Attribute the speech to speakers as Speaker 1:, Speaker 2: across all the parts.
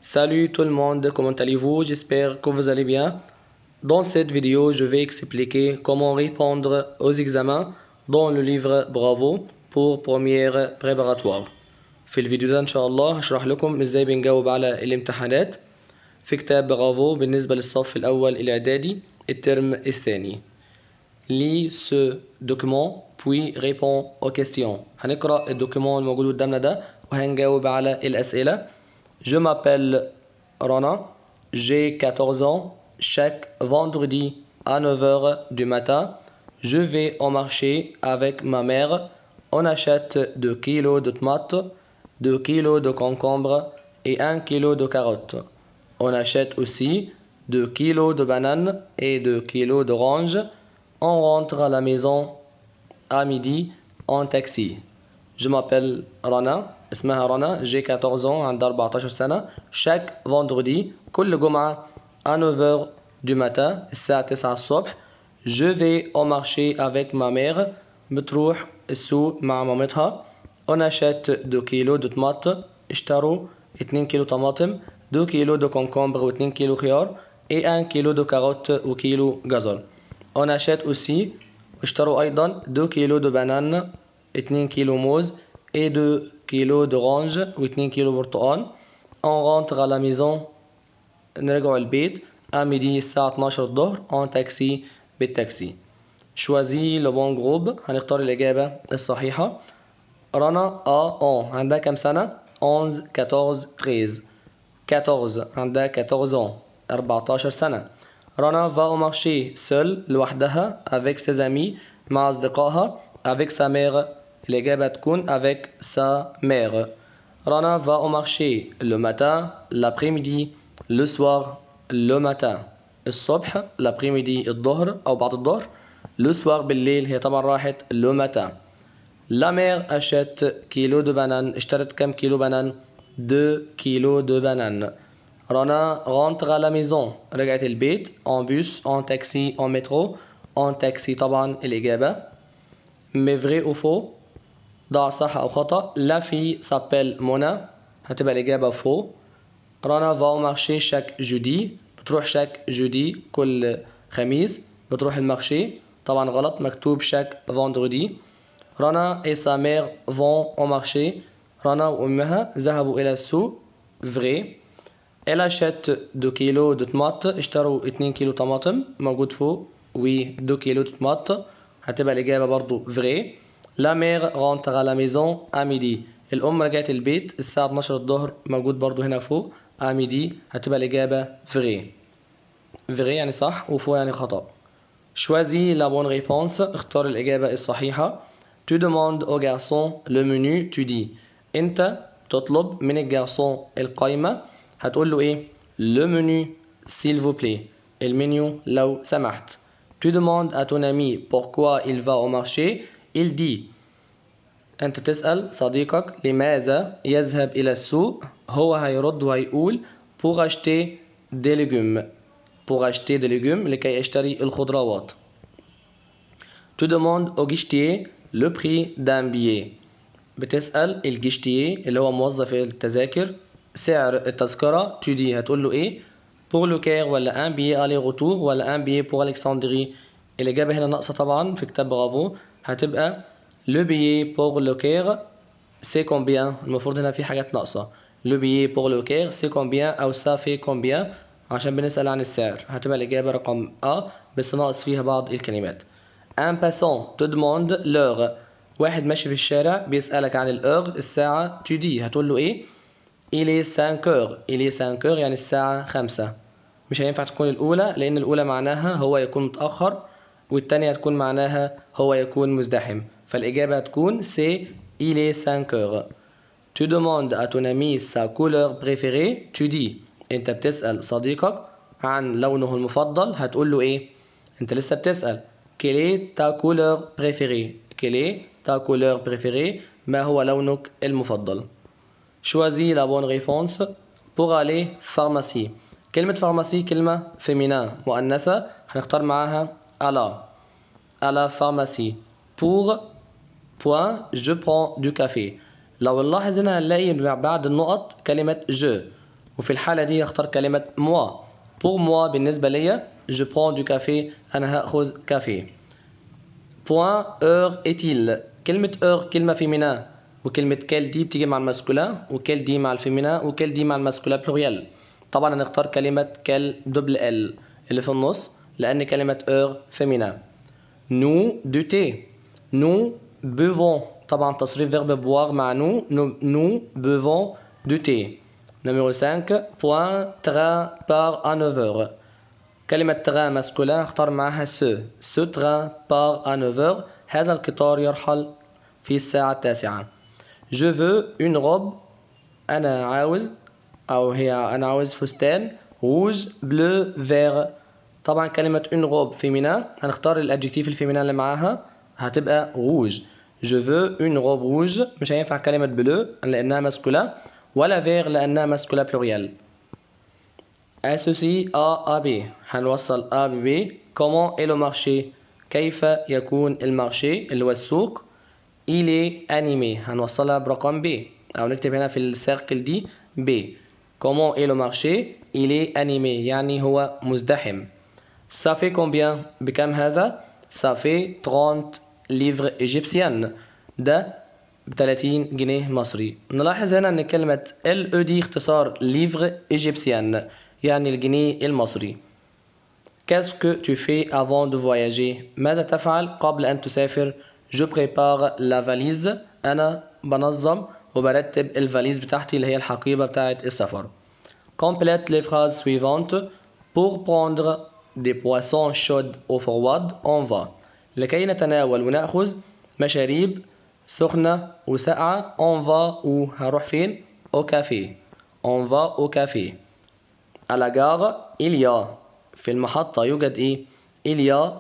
Speaker 1: Salut tout le monde, comment allez-vous? J'espère que vous allez bien. Dans cette vidéo, je vais expliquer comment répondre aux examens dans le livre Bravo pour première préparatoire. في الفيديو ده إن شاء الله هشرح لكم إزاي بنجاوب على الامتحانات في كتاب برافو بالنسبة للصف الأول الإعدادي الترم الثاني. Lis ce document puis réponds aux questions. هنقرأ الدوكيمون الموجود قدامنا ده وهنجاوب على الأسئلة. Je m'appelle Rana, j'ai 14 ans. Chaque vendredi à 9 heures du matin, je vais au marché avec ma mère. On achète 2 kilos de tomates, 2 kilos de concombres et 1 kilo de carottes. On achète aussi 2 kilos de bananes et 2 kilos d'oranges. On rentre à la maison à midi en taxi. Je m'appelle Rana. اسمها رنا. J'ai 14 ans. عندها 14 سنة. Chaque vendredi كل جمعة à 9 heures du matin الساعة 9 الصبح. Je vais au marché avec ma mère. بتروح السوق مع مامتها. On achète 2 kilos de tomates. اشتروا 2 كيلو طماطم. 2 كيلو de concombre و 2 كيلو خيار. Et 1 kilo de carottes وكيلو جزر. On achète aussi اشتروا أيضا 2 كيلو de bananes 2 كيلو موز et 2 كيلو d'orange و 2 كيلو برتقال. On rentre à la maison نرجع البيت à midi الساعة 12 الظهر en taxi بالتاكسي. Choisis le bon groupe. هنختار الإجابة الصحيحة. رنا عندها كم سنة؟ 11 14 13 14 عندها 14 ans 14 سنة. رنا va au marché seule لوحدها avec ses amis مع أصدقائها avec sa mère. الإجابة تكون avec sa mère. رنا va au marché le matin, l'après-midi, le soir, le matin الصبح l'après-midi الظهر أو بعد الظهر. le soir بالليل هي طبعا راحت le matin. La mère achète كيلو de bananes. اشترت كم كيلو بنان؟ 2 kilos de bananes. رنا rentre à la maison. رجعت البيت en bus, en taxi, en métro. en taxi طبعا الإجابة. mais vrai ou faux؟ ضع صح أو خطأ. La fille s'appelle منى. هتبقى الإجابة faux. رنا va au marché chaque jeudi. بتروح chaque jeudi كل خميس بتروح المارشي. طبعا غلط مكتوب chaque vendredi. رنا et sa mère vont au marché. رنا وأمها ذهبوا إلى السوق. vrai. Elle achète 2 kilos de tomates. اشتروا 2 كيلو طماطم موجود فوق. oui 2 kilos de tomates. هتبقى الإجابة برضو vrai. La mère rentre à la maison à midi. الأم رجعت البيت الساعة 12 الظهر موجود برضو هنا فوق à midi. هتبقى الإجابة vrai. vrai يعني صح وفوق يعني خطأ. Choisis la bonne réponse. اختار الإجابة الصحيحة. Tu demandes au garçon le menu. Tu dis أنت تطلب من الجارسون القائمة. هتقول له إيه؟ le menu s'il vous plaît. المنيو لو سمحت. Tu demandes à ton ami pourquoi il va au marché. Il dit أنت تسأل صديقك لماذا يذهب إلى السوق. هو هيرد وهيقول pour acheter des légumes. pour acheter des légumes لكي يشتري الخضروات. Tu demandes au guichetier le prix d'un billet. بتسأل الجيشتيه اللي هو موظف التذاكر سعر التذكرة. tu dis هتقول له إيه؟ pour le Caire ولا un billet aller retour ولا un billet pour Alexandrie. الإجابة هنا ناقصة طبعا في كتاب برافو. هتبقى le billet pour le Caire c'est combien. المفروض هنا في حاجات ناقصة. le billet pour le Caire c'est combien أو ça fait combien عشان بنسأل عن السعر. هتبقى الإجابة رقم A بس ناقص فيها بعض الكلمات. un passant te demande l'heure. واحد ماشي في الشارع بيسألك عن الأغ الساعة. tu dis هتقول له إيه؟ il est 5 heures. il est 5 heures يعني الساعة 5. مش هينفع تكون الأولى لأن الأولى معناها هو يكون متأخر والتانية تكون معناها هو يكون مزدحم. فالإجابة هتكون c'est il est 5 heures. tu demandes à ton ami sa couleur préférée. tu dis أنت بتسأل صديقك عن لونه المفضل. هتقول له إيه؟ أنت لسه بتسأل quelle est ta couleur préférée. quelle est ta couleur préférée. ما هو لونك المفضل. choisis la bonne réponse. pour aller pharmacie. كلمة pharmacie كلمة féminin مؤنثة هنختار معاها à la pharmacie. pour point je prends du café. لو نلاحظ هنا هنلاقي بعد النقط كلمة je. وفي الحالة دي هختار كلمة moi. pour moi بالنسبة ليا je prends du café أنا هأخذ كافيه. point heure est-il. كلمة heure كلمة féminin وكلمة quelle دي بتيجي مع الماسكولين وquelle دي مع الفيمينا وquelle دي مع الماسكولين pluriel. طبعا هنختار كلمة quelle دبل ال اللي في النص لأن كلمة heure féminin. nous du thé. nous buvons. طبعا تصريف verbe boire مع nous buvons du thé. Numéro 5 point train part à 9h. كلمة train masculin اختار معها ce train part à 9h. هذا القطار يرحل في الساعة 9. je veux une robe أنا عاوز أنا عاوز فستان rouge bleu vert. طبعا كلمة une robe féminin هنختار الادجكتيف الفيمينان اللي معاها هتبقى rouge. je veux une robe rouge مش هينفع كلمة bleu لأنها masculin ولا vert لأنها masculin pluriel. associe A à B هنوصل A ب B. comment est le marché كيف يكون المارشي اللي هو السوق. il est animé هنوصلها برقم B أو نكتب هنا في السيركل دي B. comment est le marché il est animé يعني هو مزدحم. ça fait combien بكم هذا. ça fait 30 livres égyptiennes ده ب 30 جنيه مصري. نلاحظ هنا ان كلمة LE دي اختصار livre égyptienne يعني الجنيه المصري. qu'est-ce que tu fais avant de voyager ماذا تفعل قبل أن تسافر. je prépare la valise أنا بنظم وبرتب الفاليز بتاعتي اللي هي الحقيبة بتاعت السفر. complète les phrases suivantes. pour prendre des boissons chaudes ou froides on va. لكي نتناول ونأخذ مشاريب سخنة وساقعة on va هروح فين. au café. on va au café. à la gare il y a في المحطة يوجد إيه. il y a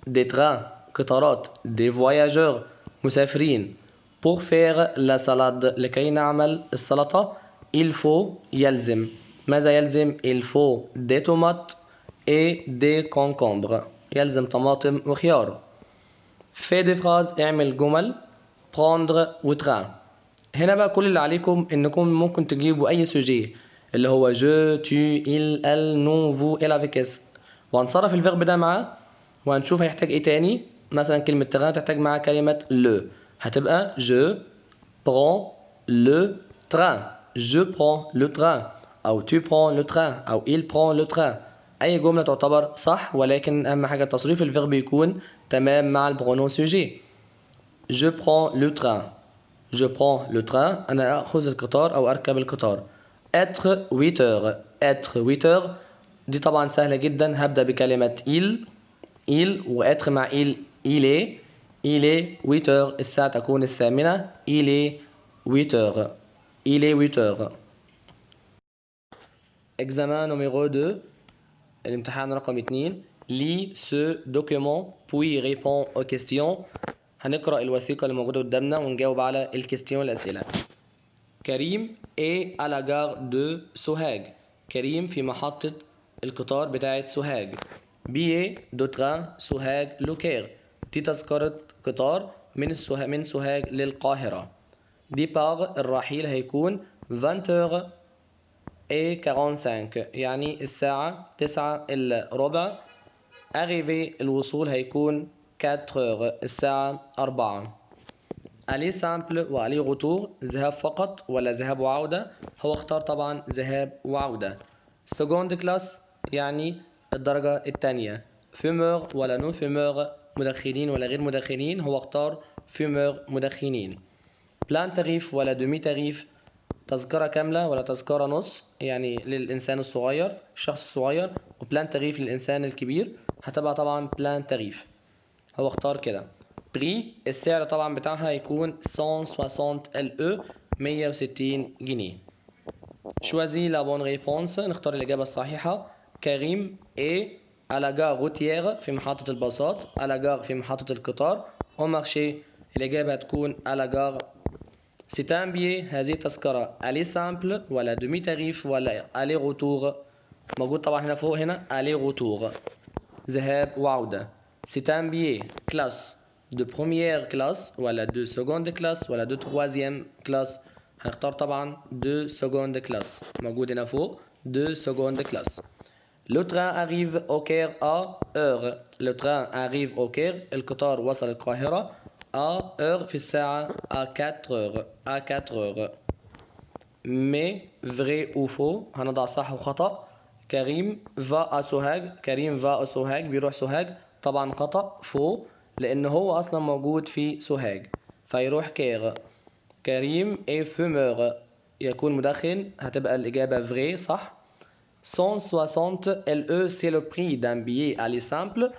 Speaker 1: des trains قطارات des voyageurs مسافرين. pour faire la salade لكي نعمل السلطة il faut يلزم. ماذا يلزم. il faut des tomates et des concombres يلزم طماطم وخيار. fais des phrases اعمل جمل. prendre وtrain. هنا بقى كل اللي عليكم انكم ممكن تجيبوا اي سوجي اللي هو je tu il elle nous vous elle avec s وهنصرف الفيرب ده معاه وهنشوف هيحتاج ايه تاني. مثلا كلمة train تحتاج معاه كلمة le هتبقى je prends le train. je prends le train أو tu prends le train أو il prend le train. أي جملة تعتبر صح ولكن أهم حاجة تصريف الفيرب يكون تمام مع البرونون سوجي. je prends le train. je prends le train أنا أخذ القطار أو أركب القطار. être 8 heures. être 8 heures دي طبعا سهلة جدا. هبدأ بكلمة il وêtre مع il est 8 heures الساعة تكون 8. il est 8 heures. il est 8 heures. examen numéro 2 الامتحان رقم 2. lis ce document puis réponds aux questions. هنقرأ الوثيقة اللي موجودة قدامنا ونجاوب على الكيستيون الأسئلة. كريم est à la gare de سوهاج. كريم في محطة القطار بتاعة سوهاج. billet de train سوهاج لوكير. دي تذكرة قطار من سوهاج للقاهرة. départ الرحيل هيكون 20h et 45 يعني الساعة 9 إلا ربع. arrivé الوصول هيكون 4h الساعة 4. aller simple وaller retour ذهاب فقط ولا ذهاب وعودة. هو اختار طبعا ذهاب وعودة. seconde classe يعني الدرجة الثانية. fumeur ولا non fumeur مدخنين ولا غير مدخنين. هو اختار fumeur مدخنين. plein tarif ولا demi tarif تذكرة كاملة ولا تذكرة نص يعني للإنسان الصغير الشخص الصغير. وبلان تاريف للإنسان الكبير هتبقى طبعا بلان تاريف. هو اختار كده. بري السعر طبعا بتاعها هيكون 160 LE 160 جنيه. choisis la bonne réponse نختار الإجابة الصحيحة. كريم est à la gare routière في محطة الباصات. à la gare في محطة القطار. au marché الإجابة هتكون à la gare. c'est un billet هذه تذكرة aller simple ولا demi tarif ولا aller retour. موجود طبعا هنا فوق هنا aller retour ذهاب وعودة. c'est un billet classe de première classe ولا de seconde classe ولا de troisième classe. هنختار طبعا 2 seconde classe موجود هنا فوق 2 seconde classe. Le train arrive au Caire à heure. Le train arrive au Caire. القطار وصل القاهرة à heure في الساعة à 4 heures. à 4 heures. Mais vrai ou faux هنضع صح وخطأ. كريم va à سوهاج. كريم va à سوهاج بيروح سوهاج. طبعا خطأ faux لأن هو أصلا موجود في سوهاج فيروح كير. كريم est fumeur يكون مدخن هتبقى الإجابة vrai صح. 160 LE c'est le prix d'un billet aller simple.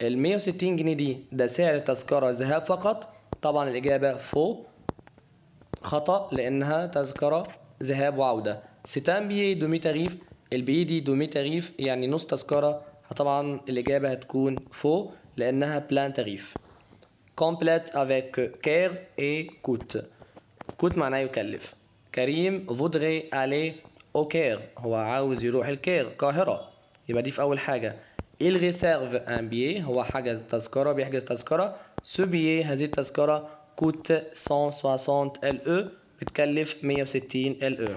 Speaker 1: ال 160 جنيه دي ده سعر التذكرة ذهاب فقط. طبعا الإجابة faux خطأ لأنها تذكرة ذهاب وعودة. c'est un billet demi tarif. البي دي دومي تاريف يعني نص تذكرة. طبعا الإجابة هتكون faux لأنها بلان تاريف. complète avec care et coûte. coûte معناه يكلف. كريم voudrait aller au Caire هو عاوز يروح الكير القاهرة يبقى دي في أول حاجة. il réserve un billet هو حجز تذكرة بيحجز تذكرة. ce billet هذه التذكرة coûte 160 LE بتكلف 160 LE.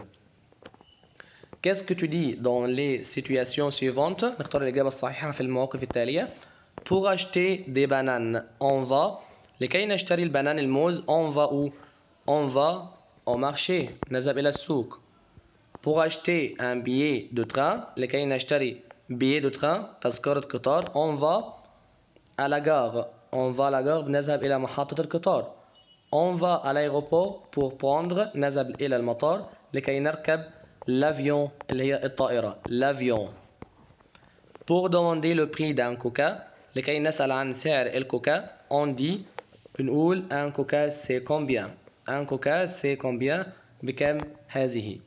Speaker 1: Qu'est-ce que tu dis dans les situations suivantes؟ نختار الإجابة الصحيحة في المواقف التالية. Pour acheter des bananes on va. لكي نشتري البنان الموز on va où؟ on va au marché نذهب إلى السوق. Pour acheter un billet de train لكي نشتري billet de train تذكرة قطار on va à la gare. on va à la gare بنذهب إلى محطة القطار. on va à l'aéroport pour prendre نذهب إلى المطار لكي نركب l'avion اللي هي الطائرة l'avion. pour demander le prix d'un coca لكي نسأل عن سعر الكوكا on dit بنقول un coca c'est combien. un coca c'est combien بكم هذه.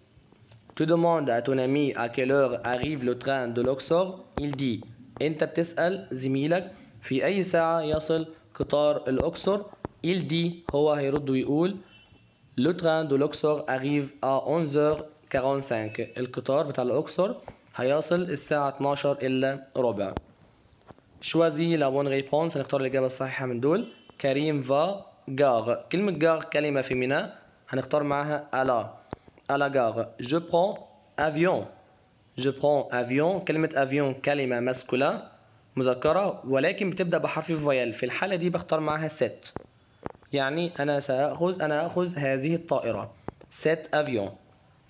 Speaker 1: tu demandes à ton ami à quelle heure arrive le train de Luxor il dit انت بتسأل زميلك في أي ساعة يصل قطار الأقصر. il dit هو هيرد ويقول le train de Luxor arrive à 11h45 القطار بتاع الأقصر هيصل الساعة 12 إلا ربع. choisis la bonne réponse هنختار الإجابة الصحيحة من دول. كريم va gare. كلمة gare كلمة فيمينا هنختار معاها à la gare. je prends avion. je prends avion. كلمة avion كلمة ماسكولا مذكرة ولكن بتبدأ بحرف فويل. في الحالة دي بختار معاها set يعني أنا أخذ هذه الطائرة set avion.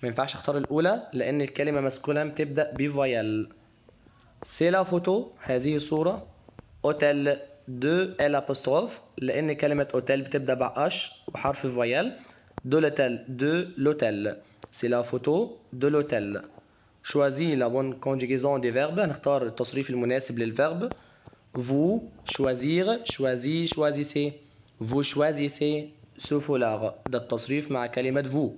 Speaker 1: ما ينفعش اختار الأولى لأن الكلمة ماسكولا بتبدأ بفويل. c'est la photo هذه صورة. hôtel de l'apostrophe لأن كلمة hôtel بتبدأ بأش وحرف فويل. de l'hôtel c'est la photo de l'hôtel. choisis la bonne conjugaison des verbes هنختار التصريف المناسب للverbe. vous choisir choisis choisissez. vous choisissez ce foulard ده التصريف مع كلمة vous.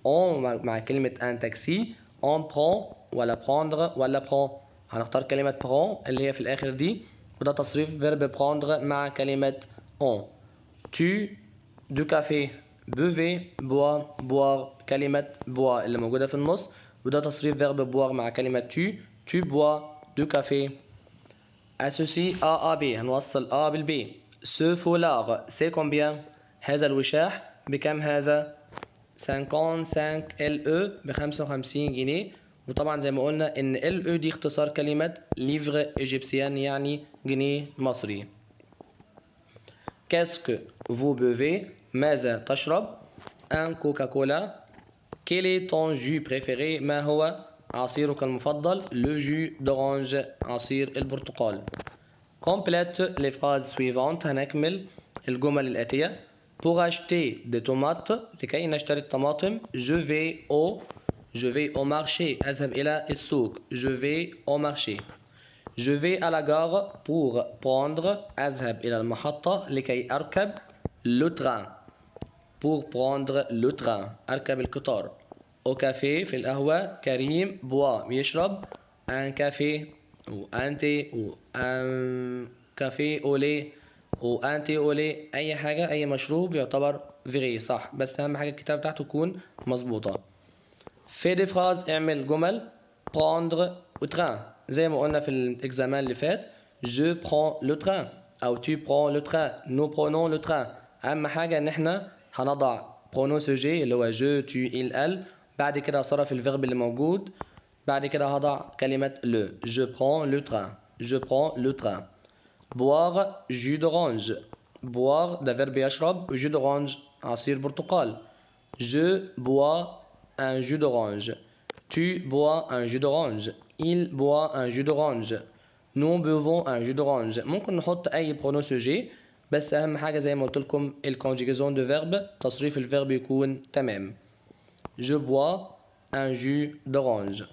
Speaker 1: on مع كلمة un taxi on prend ولا prendre ولا prend هنختار كلمة prend اللي هي في الآخر دي وده تصريف verbe prendre مع كلمة on. tu du café buvez bois boire كلمة bois اللي موجودة في النص وده تصريف verbe boire مع كلمة tu bois du café. associe A à B هنوصل A بالB. ce foulard c'est combien هذا الوشاح بكم هذا 55 LE ب 55 جنيه. وطبعا زي ما قلنا ان LE دي اختصار كلمة livre égyptien يعني جنيه مصري. qu'est-ce que vous buvez ماذا تشرب un Coca-Cola. quel est ton jus préféré ما هو عصيرك المفضل le jus d'orange عصير البرتقال. complète les phrases suivantes هنكمل الجمل الآتية. pour acheter des tomates لكي نشتري الطماطم je vais au marché أذهب إلى السوق je vais au marché. je vais à la gare pour prendre أذهب إلى المحطة لكي أركب le train pour prendre le train أركب القطار. au café في القهوة كريم boit بيشرب un café ou un thé ou un café au lait ou un thé au lait أي حاجة أي مشروب يعتبر فيغي صح بس أهم حاجة الكتابة بتاعته تكون مظبوطة. في دي فراز اعمل جمل prendre au train زي ما قلنا في الإكزامان اللي فات je prends le train أو tu prends le train nous prenons le train. أهم حاجة إن إحنا هنضع pronom sujet اللي هو je tu il elle. بعد كده صرف الفيرب اللي موجود. بعد كده هضع كلمة le. Je prends le train. Je prends le train. boire jus d'orange. boire ده verbe يشرب. jus d'orange عصير برتقال. je bois un jus d'orange. tu bois un jus d'orange. il boit un jus d'orange. nous buvons un jus d'orange. ممكن نحط أي pronom sujet بس أهم حاجة زي ما قلت لكم الconjugaison de verbe تصريف الفيرب يكون تمام. je bois un jus d'orange.